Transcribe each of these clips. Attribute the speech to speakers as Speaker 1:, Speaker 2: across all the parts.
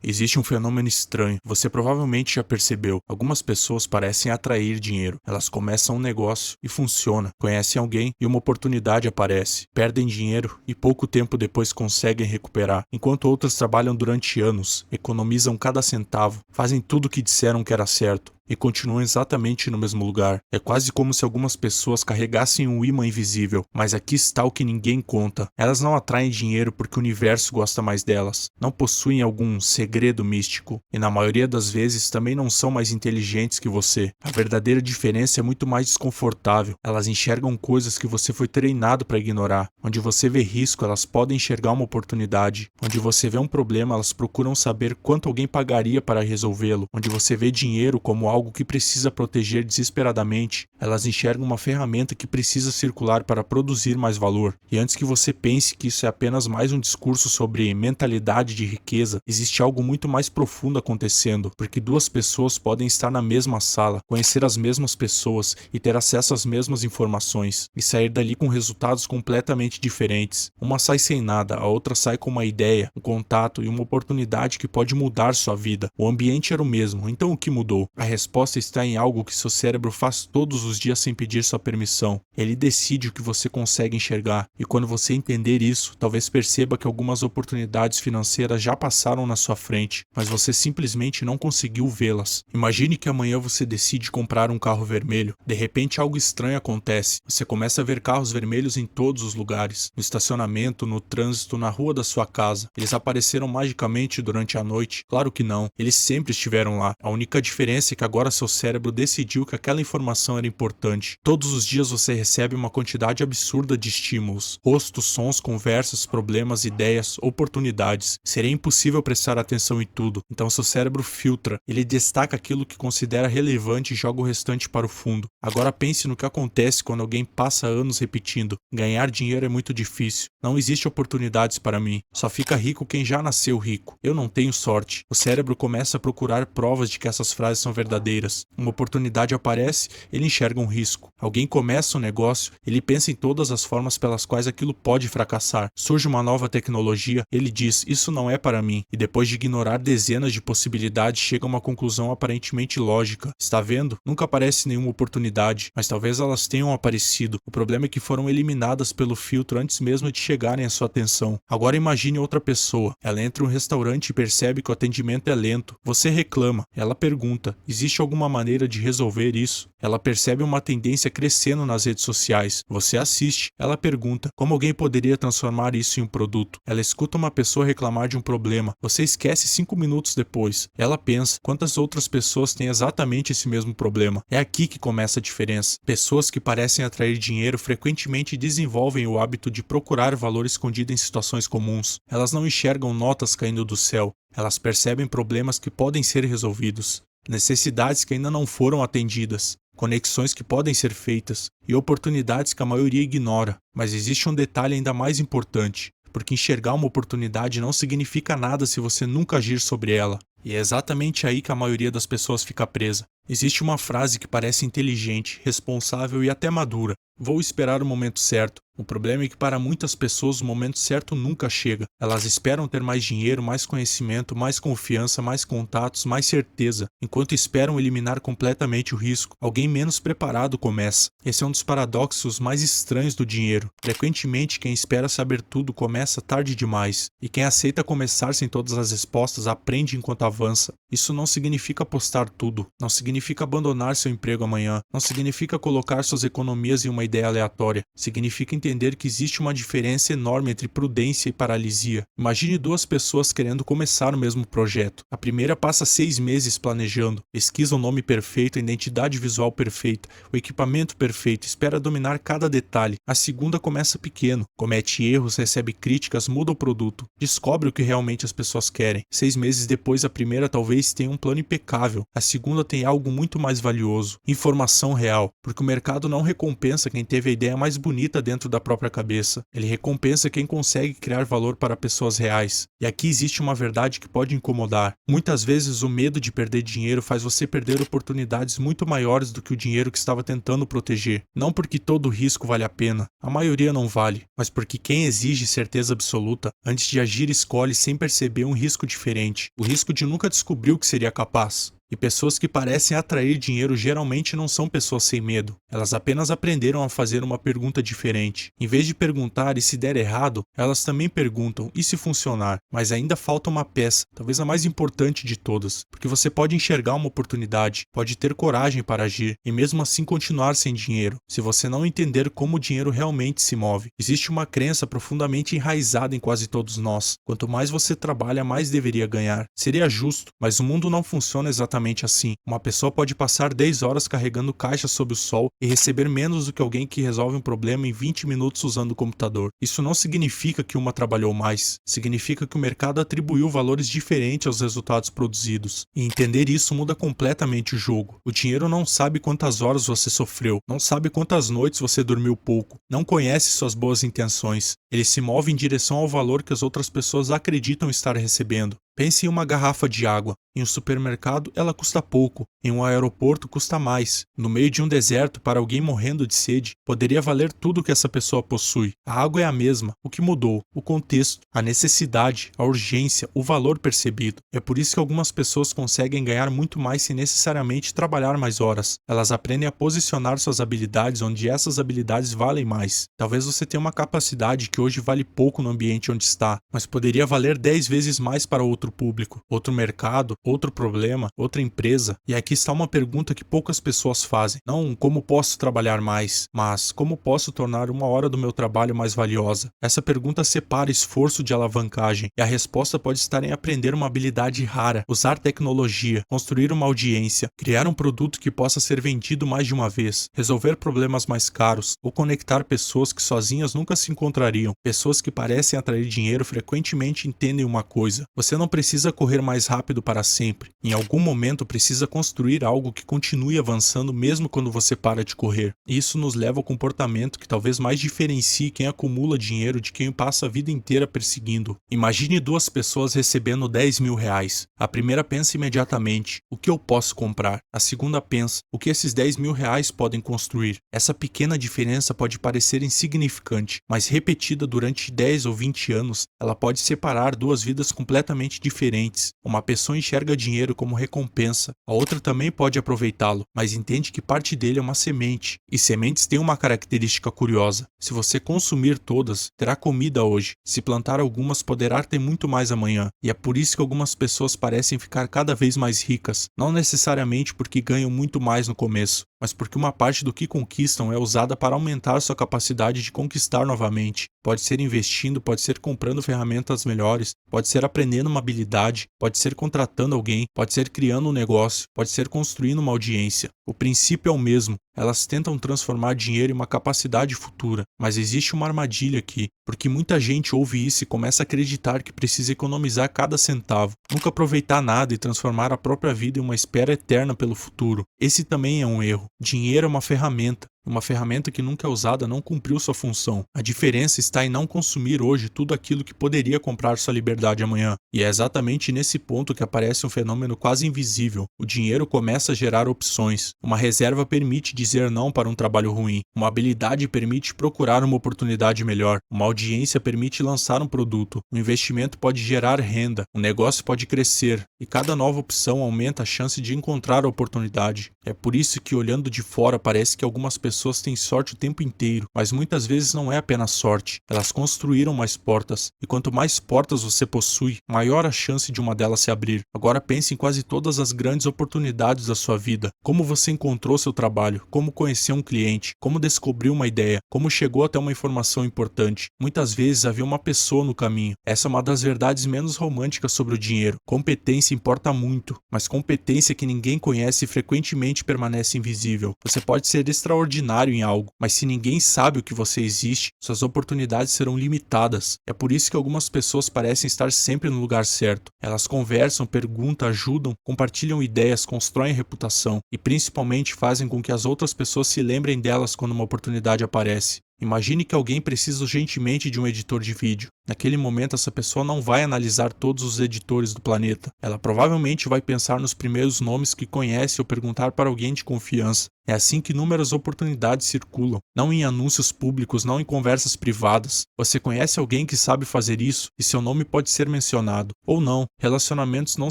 Speaker 1: Existe um fenômeno estranho, você provavelmente já percebeu. Algumas pessoas parecem atrair dinheiro. Elas começam um negócio e funciona. Conhecem alguém e uma oportunidade aparece. Perdem dinheiro e pouco tempo depois conseguem recuperar. Enquanto outras trabalham durante anos, economizam cada centavo, fazem tudo o que disseram que era certo e continuam exatamente no mesmo lugar. É quase como se algumas pessoas carregassem um imã invisível, mas aqui está o que ninguém conta. Elas não atraem dinheiro porque o universo gosta mais delas. Não possuem algum segredo místico, e na maioria das vezes também não são mais inteligentes que você. A verdadeira diferença é muito mais desconfortável. Elas enxergam coisas que você foi treinado para ignorar. Onde você vê risco, elas podem enxergar uma oportunidade. Onde você vê um problema, elas procuram saber quanto alguém pagaria para resolvê-lo. Onde você vê dinheiro como algo que precisa proteger desesperadamente, elas enxergam uma ferramenta que precisa circular para produzir mais valor. E antes que você pense que isso é apenas mais um discurso sobre mentalidade de riqueza, existe algo muito mais profundo acontecendo, porque duas pessoas podem estar na mesma sala, conhecer as mesmas pessoas e ter acesso às mesmas informações, e sair dali com resultados completamente diferentes. Uma sai sem nada, a outra sai com uma ideia, um contato e uma oportunidade que pode mudar sua vida. O ambiente era o mesmo, então o que mudou? A resposta está em algo que seu cérebro faz todos os dias sem pedir sua permissão. Ele decide o que você consegue enxergar, e quando você entender isso, talvez perceba que algumas oportunidades financeiras já passaram na sua frente, mas você simplesmente não conseguiu vê-las. Imagine que amanhã você decide comprar um carro vermelho. De repente algo estranho acontece. Você começa a ver carros vermelhos em todos os lugares, no estacionamento, no trânsito, na rua da sua casa. Eles apareceram magicamente durante a noite? Claro que não. Eles sempre estiveram lá. A única diferença é que agora seu cérebro decidiu que aquela informação era importante. Todos os dias você recebe uma quantidade absurda de estímulos. Rostos, sons, conversas, problemas, ideias, oportunidades. Seria impossível prestar atenção em tudo. Então seu cérebro filtra. Ele destaca aquilo que considera relevante e joga o restante para o fundo. Agora pense no que acontece quando alguém passa anos repetindo: ganhar dinheiro é muito difícil. Não existe oportunidades para mim. Só fica rico quem já nasceu rico. Eu não tenho sorte. O cérebro começa a procurar provas de que essas frases são verdadeiras. Uma oportunidade aparece, ele enxerga um risco. Alguém começa um negócio, ele pensa em todas as formas pelas quais aquilo pode fracassar. Surge uma nova tecnologia, ele diz: isso não é para mim. E depois de ignorar dezenas de possibilidades, chega a uma conclusão aparentemente lógica. Está vendo? Nunca aparece nenhuma oportunidade, mas talvez elas tenham aparecido. O problema é que foram eliminadas pelo filtro antes mesmo de chegarem à sua atenção. Agora imagine outra pessoa. Ela entra em um restaurante e percebe que o atendimento é lento. Você reclama. Ela pergunta: existe alguma maneira de resolver isso? Ela percebe uma tendência crescendo nas redes sociais. Você assiste. Ela pergunta: como alguém poderia transformar isso em um produto? Ela escuta uma pessoa reclamar de um problema. Você esquece 5 minutos depois. Ela pensa: quantas outras pessoas têm exatamente esse mesmo problema? É aqui que começa a diferença. Pessoas que parecem atrair dinheiro frequentemente desenvolvem o hábito de procurar valor escondido em situações comuns. Elas não enxergam notas caindo do céu. Elas percebem problemas que podem ser resolvidos, necessidades que ainda não foram atendidas, conexões que podem ser feitas e oportunidades que a maioria ignora. Mas existe um detalhe ainda mais importante, porque enxergar uma oportunidade não significa nada se você nunca agir sobre ela. E é exatamente aí que a maioria das pessoas fica presa. Existe uma frase que parece inteligente, responsável e até madura: vou esperar o momento certo. O problema é que para muitas pessoas o momento certo nunca chega. Elas esperam ter mais dinheiro, mais conhecimento, mais confiança, mais contatos, mais certeza. Enquanto esperam eliminar completamente o risco, alguém menos preparado começa. Esse é um dos paradoxos mais estranhos do dinheiro. Frequentemente quem espera saber tudo começa tarde demais. E quem aceita começar sem todas as respostas aprende enquanto avança. Isso não significa apostar tudo. Não significa abandonar seu emprego amanhã. Não significa colocar suas economias em uma ideia aleatória. Significa entender que existe uma diferença enorme entre prudência e paralisia. Imagine duas pessoas querendo começar o mesmo projeto. A primeira passa 6 meses planejando, pesquisa o nome perfeito, a identidade visual perfeita, o equipamento perfeito, espera dominar cada detalhe. A segunda começa pequeno, comete erros, recebe críticas, muda o produto, descobre o que realmente as pessoas querem. 6 meses depois, a primeira talvez tenha um plano impecável, a segunda tem algo algo muito mais valioso: informação real, porque o mercado não recompensa quem teve a ideia mais bonita dentro da própria cabeça. Ele recompensa quem consegue criar valor para pessoas reais. E aqui existe uma verdade que pode incomodar. Muitas vezes o medo de perder dinheiro faz você perder oportunidades muito maiores do que o dinheiro que estava tentando proteger. Não porque todo risco vale a pena, a maioria não vale, mas porque quem exige certeza absoluta, antes de agir escolhe sem perceber um risco diferente, o risco de nunca descobrir o que seria capaz. E pessoas que parecem atrair dinheiro geralmente não são pessoas sem medo. Elas apenas aprenderam a fazer uma pergunta diferente. Em vez de perguntar e se der errado, elas também perguntam e se funcionar. Mas ainda falta uma peça, talvez a mais importante de todas, porque você pode enxergar uma oportunidade, pode ter coragem para agir e mesmo assim continuar sem dinheiro, se você não entender como o dinheiro realmente se move. Existe uma crença profundamente enraizada em quase todos nós: quanto mais você trabalha, mais deveria ganhar. Seria justo, mas o mundo não funciona exatamente assim. Uma pessoa pode passar 10 horas carregando caixas sob o sol e receber menos do que alguém que resolve um problema em 20 minutos usando o computador. Isso não significa que uma trabalhou mais. Significa que o mercado atribuiu valores diferentes aos resultados produzidos. E entender isso muda completamente o jogo. O dinheiro não sabe quantas horas você sofreu, não sabe quantas noites você dormiu pouco, não conhece suas boas intenções. Ele se move em direção ao valor que as outras pessoas acreditam estar recebendo. Pense em uma garrafa de água. Em um supermercado, ela custa pouco. Em um aeroporto, custa mais. No meio de um deserto, para alguém morrendo de sede, poderia valer tudo que essa pessoa possui. A água é a mesma. O que mudou? O contexto, a necessidade, a urgência, o valor percebido. É por isso que algumas pessoas conseguem ganhar muito mais sem necessariamente trabalhar mais horas. Elas aprendem a posicionar suas habilidades onde essas habilidades valem mais. Talvez você tenha uma capacidade que hoje vale pouco no ambiente onde está, mas poderia valer 10 vezes mais para outro público, outro mercado, outro problema, outra empresa. E aqui está uma pergunta que poucas pessoas fazem. Não como posso trabalhar mais, mas como posso tornar uma hora do meu trabalho mais valiosa. Essa pergunta separa esforço de alavancagem, e a resposta pode estar em aprender uma habilidade rara, usar tecnologia, construir uma audiência, criar um produto que possa ser vendido mais de uma vez, resolver problemas mais caros, ou conectar pessoas que sozinhas nunca se encontrariam. Pessoas que parecem atrair dinheiro frequentemente entendem uma coisa: você não precisa correr mais rápido para sempre. Em algum momento precisa construir algo que continue avançando mesmo quando você para de correr. Isso nos leva ao comportamento que talvez mais diferencie quem acumula dinheiro de quem passa a vida inteira perseguindo. Imagine duas pessoas recebendo 10 mil reais. A primeira pensa imediatamente: o que eu posso comprar? A segunda pensa: o que esses 10 mil reais podem construir? Essa pequena diferença pode parecer insignificante, mas repetida durante 10 ou 20 anos, ela pode separar duas vidas completamente diferentes. Uma pessoa enxerga dinheiro como recompensa, a outra também pode aproveitá-lo, mas entende que parte dele é uma semente. E sementes têm uma característica curiosa: se você consumir todas, terá comida hoje. Se plantar algumas, poderá ter muito mais amanhã. E é por isso que algumas pessoas parecem ficar cada vez mais ricas, não necessariamente porque ganham muito mais no começo, mas porque uma parte do que conquistam é usada para aumentar sua capacidade de conquistar novamente. Pode ser investindo, pode ser comprando ferramentas melhores, pode ser aprendendo uma habilidade, pode ser contratando alguém, pode ser criando um negócio, pode ser construindo uma audiência. O princípio é o mesmo. Elas tentam transformar dinheiro em uma capacidade futura, mas existe uma armadilha aqui, porque muita gente ouve isso e começa a acreditar que precisa economizar cada centavo, nunca aproveitar nada e transformar a própria vida em uma espera eterna pelo futuro. Esse também é um erro. Dinheiro é uma ferramenta que nunca é usada não cumpriu sua função. A diferença está em não consumir hoje tudo aquilo que poderia comprar sua liberdade amanhã. E é exatamente nesse ponto que aparece um fenômeno quase invisível. O dinheiro começa a gerar opções. Uma reserva permite dizer não para um trabalho ruim. Uma habilidade permite procurar uma oportunidade melhor. Uma audiência permite lançar um produto. Um investimento pode gerar renda. Um negócio pode crescer. E cada nova opção aumenta a chance de encontrar a oportunidade. É por isso que, olhando de fora, parece que algumas pessoas têm sorte o tempo inteiro, mas muitas vezes não é apenas sorte. Elas construíram mais portas, e quanto mais portas você possui, maior a chance de uma delas se abrir. Agora pense em quase todas as grandes oportunidades da sua vida. Como você encontrou seu trabalho, como conheceu um cliente, como descobriu uma ideia, como chegou até uma informação importante. Muitas vezes havia uma pessoa no caminho. Essa é uma das verdades menos românticas sobre o dinheiro. Competência importa muito, mas competência que ninguém conhece frequentemente permanece invisível. Você pode ser extraordinário extraordinário em algo, mas se ninguém sabe o que você existe, suas oportunidades serão limitadas. É por isso que algumas pessoas parecem estar sempre no lugar certo. Elas conversam, perguntam, ajudam, compartilham ideias, constroem reputação e principalmente fazem com que as outras pessoas se lembrem delas quando uma oportunidade aparece. Imagine que alguém precisa urgentemente de um editor de vídeo. Naquele momento, essa pessoa não vai analisar todos os editores do planeta. Ela provavelmente vai pensar nos primeiros nomes que conhece ou perguntar para alguém de confiança. É assim que inúmeras oportunidades circulam, não em anúncios públicos, não em conversas privadas. Você conhece alguém que sabe fazer isso e seu nome pode ser mencionado. Ou não, relacionamentos não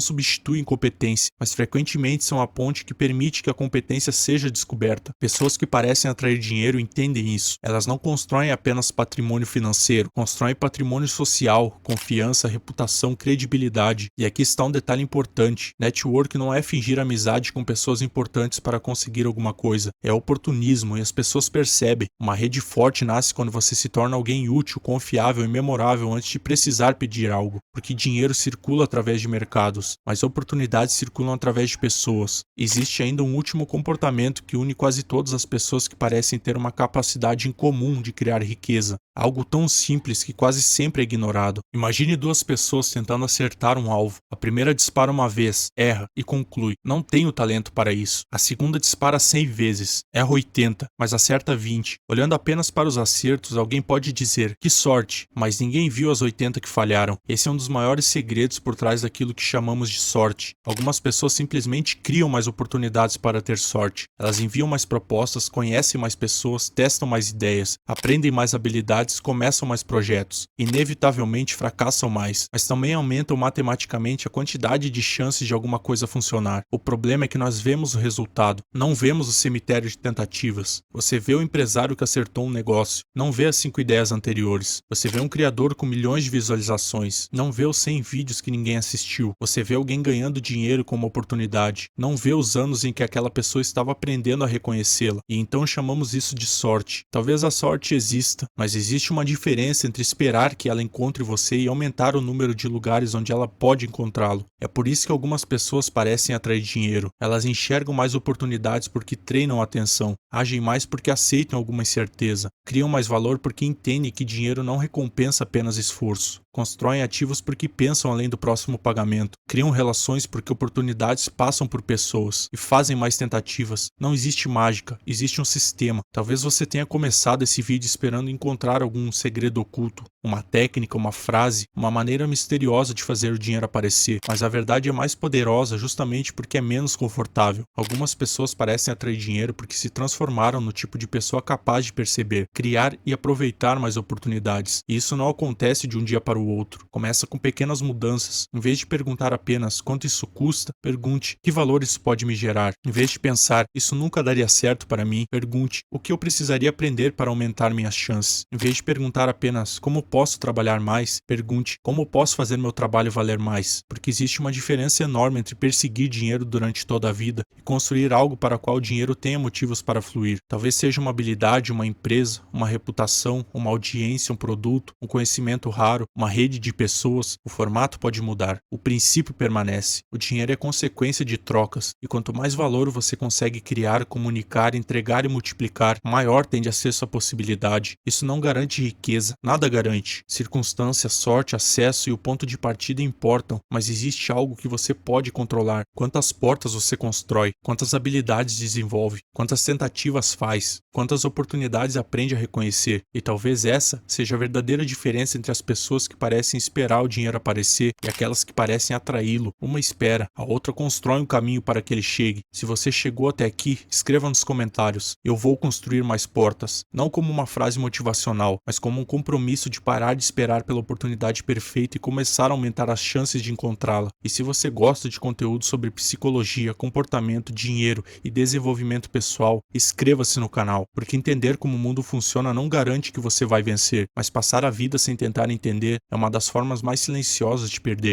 Speaker 1: substituem competência, mas frequentemente são a ponte que permite que a competência seja descoberta. Pessoas que parecem atrair dinheiro entendem isso. Elas não constroem apenas patrimônio financeiro, constroem patrimônio social, confiança, reputação, credibilidade. E aqui está um detalhe importante. Network não é fingir amizade com pessoas importantes para conseguir alguma coisa. É oportunismo e as pessoas percebem. Uma rede forte nasce quando você se torna alguém útil, confiável e memorável antes de precisar pedir algo. Porque dinheiro circula através de mercados, mas oportunidades circulam através de pessoas. Existe ainda um último comportamento que une quase todas as pessoas que parecem ter uma capacidade em comum de criar riqueza. Algo tão simples que quase sempre é ignorado. Imagine duas pessoas tentando acertar um alvo. A primeira dispara uma vez, erra e conclui. Não tenho talento para isso. A segunda dispara 100 vezes, erra 80, mas acerta 20. Olhando apenas para os acertos, alguém pode dizer, que sorte, mas ninguém viu as 80 que falharam. Esse é um dos maiores segredos por trás daquilo que chamamos de sorte. Algumas pessoas simplesmente criam mais oportunidades para ter sorte. Elas enviam mais propostas, conhecem mais pessoas, testam mais ideias, aprendem mais habilidades, começam mais projetos. Inevitavelmente fracassam mais, mas também aumentam matematicamente a quantidade de chances de alguma coisa funcionar. O problema é que nós vemos o resultado, não vemos o cemitério de tentativas. Você vê o empresário que acertou um negócio, não vê as 5 ideias anteriores. Você vê um criador com milhões de visualizações, não vê os 100 vídeos que ninguém assistiu. Você vê alguém ganhando dinheiro com uma oportunidade, não vê os anos em que aquela pessoa estava aprendendo a reconhecê-la. E então chamamos isso de sorte. Talvez a sorte exista, mas existe uma diferença entre esperar que ela encontre você e aumentar o número de lugares onde ela pode encontrá-lo. É por isso que algumas pessoas parecem atrair dinheiro. Elas enxergam mais oportunidades porque treinam a atenção, agem mais porque aceitam alguma incerteza, criam mais valor porque entendem que dinheiro não recompensa apenas esforço. Constroem ativos porque pensam além do próximo pagamento. Criam relações porque oportunidades passam por pessoas e fazem mais tentativas. Não existe mágica, existe um sistema. Talvez você tenha começado esse vídeo esperando encontrar algum segredo oculto, uma técnica, uma frase, uma maneira misteriosa de fazer o dinheiro aparecer. Mas a verdade é mais poderosa justamente porque é menos confortável. Algumas pessoas parecem atrair dinheiro porque se transformaram no tipo de pessoa capaz de perceber, criar e aproveitar mais oportunidades. E isso não acontece de um dia para o outro. Começa com pequenas mudanças. Em vez de perguntar apenas quanto isso custa, pergunte que valor isso pode me gerar. Em vez de pensar isso nunca daria certo para mim, pergunte o que eu precisaria aprender para aumentar minhas chances. Em vez de perguntar apenas como posso trabalhar mais, pergunte como posso fazer meu trabalho valer mais. Porque existe uma diferença enorme entre perseguir dinheiro durante toda a vida e construir algo para o qual o dinheiro tenha motivos para fluir. Talvez seja uma habilidade, uma empresa, uma reputação, uma audiência, um produto, um conhecimento raro, uma rede de pessoas. O formato pode mudar, o princípio permanece. O dinheiro é consequência de trocas, e quanto mais valor você consegue criar, comunicar, entregar e multiplicar, maior tende a ser sua possibilidade. Isso não garante riqueza, nada garante. Circunstâncias, sorte, acesso e o ponto de partida importam, mas existe algo que você pode controlar. Quantas portas você constrói, quantas habilidades desenvolve, quantas tentativas faz, quantas oportunidades aprende a reconhecer. E talvez essa seja a verdadeira diferença entre as pessoas que parecem esperar o dinheiro aparecer e aquelas que parecem atraí-lo. Uma espera, a outra constrói um caminho para que ele chegue. Se você chegou até aqui, escreva nos comentários: eu vou construir mais portas. Não como uma frase motivacional, mas como um compromisso de parar de esperar pela oportunidade perfeita e começar a aumentar as chances de encontrá-la. E se você gosta de conteúdo sobre psicologia, comportamento, dinheiro e desenvolvimento pessoal, inscreva-se no canal, porque entender como o mundo funciona não garante que você vai vencer, mas passar a vida sem tentar entender é uma das formas mais silenciosas de perder.